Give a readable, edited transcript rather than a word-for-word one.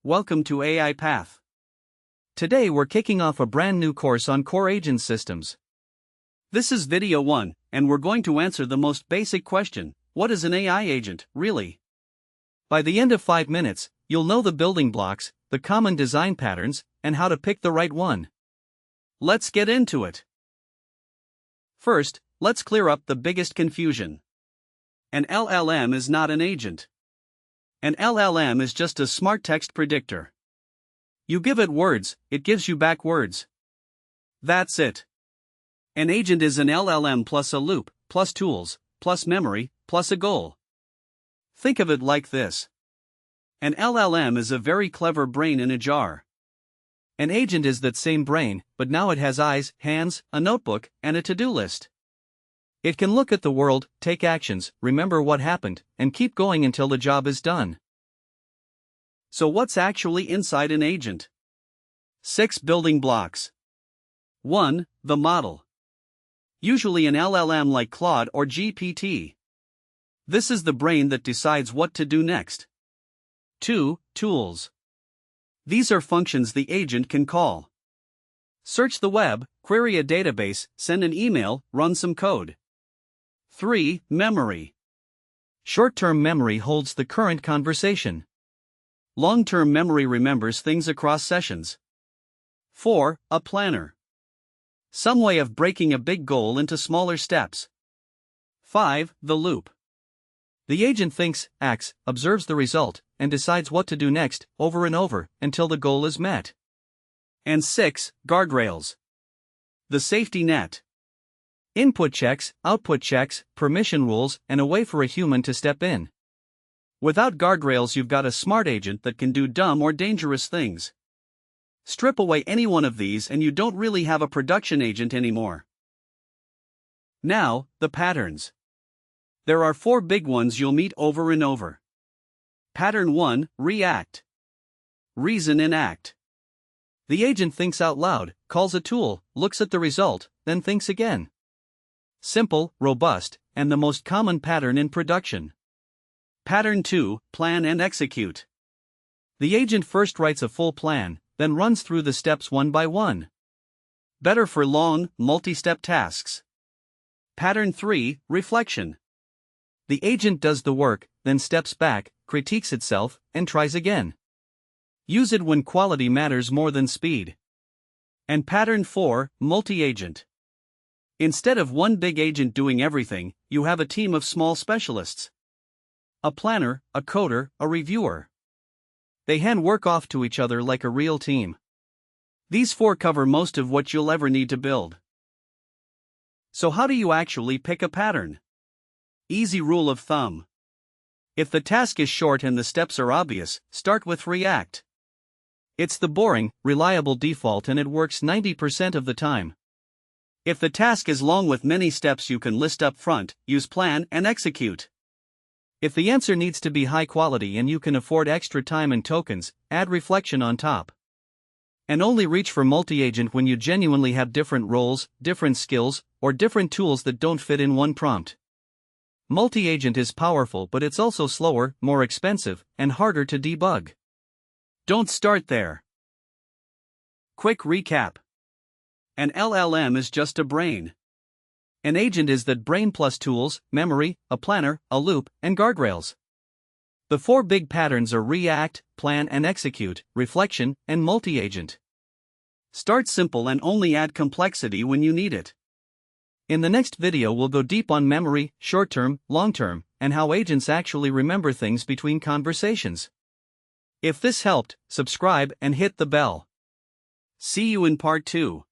welcome to AI Path. Today we're kicking off a brand new course on core agent systems. This is video 1, and we're going to answer the most basic question: what is an AI agent, really? By the end of 5 minutes, you'll know the building blocks, the common design patterns, and how to pick the right one. Let's get into it. First, let's clear up the biggest confusion. An LLM is not an agent. An LLM is just a smart text predictor. You give it words, it gives you back words. That's it. An agent is an LLM plus a loop, plus tools, plus memory, plus a goal. Think of it like this. An LLM is a very clever brain in a jar. An agent is that same brain, but now it has eyes, hands, a notebook, and a to-do list. It can look at the world, take actions, remember what happened, and keep going until the job is done. So what's actually inside an agent? 6 building blocks. 1. The model. Usually an LLM like Claude or GPT. This is the brain that decides what to do next. 2. Tools. These are functions the agent can call. Search the web, query a database, send an email, run some code. 3. Memory. Short-term memory holds the current conversation. Long-term memory remembers things across sessions. 4. A planner. Some way of breaking a big goal into smaller steps. 5. The loop. The agent thinks, acts, observes the result, and decides what to do next, over and over, until the goal is met. And 6. Guardrails. The safety net. Input checks, output checks, permission rules, and a way for a human to step in. Without guardrails, you've got a smart agent that can do dumb or dangerous things. Strip away any one of these and you don't really have a production agent anymore. Now, the patterns. There are 4 big ones you'll meet over and over. Pattern 1, react. Reason and act. The agent thinks out loud, calls a tool, looks at the result, then thinks again. Simple, robust, and the most common pattern in production. Pattern 2, plan and execute. The agent first writes a full plan, then runs through the steps one by one. Better for long, multi-step tasks. Pattern 3, reflection. The agent does the work, then steps back, critiques itself, and tries again. Use it when quality matters more than speed. And pattern 4, multi-agent. Instead of one big agent doing everything, you have a team of small specialists. A planner, a coder, a reviewer. They hand work off to each other like a real team. These 4 cover most of what you'll ever need to build. So how do you actually pick a pattern? Easy rule of thumb. If the task is short and the steps are obvious, start with React. It's the boring, reliable default and it works 90% of the time. If the task is long with many steps you can list up front, use plan and execute. If the answer needs to be high quality and you can afford extra time and tokens, add reflection on top. And only reach for multi-agent when you genuinely have different roles, different skills, or different tools that don't fit in one prompt. Multi-agent is powerful, but it's also slower, more expensive, and harder to debug. Don't start there. Quick recap. An LLM is just a brain. An agent is that brain plus tools, memory, a planner, a loop, and guardrails. The 4 big patterns are react, plan and execute, reflection, and multi-agent. Start simple and only add complexity when you need it. In the next video we'll go deep on memory, short-term, long-term, and how agents actually remember things between conversations. If this helped, subscribe and hit the bell. See you in part 2.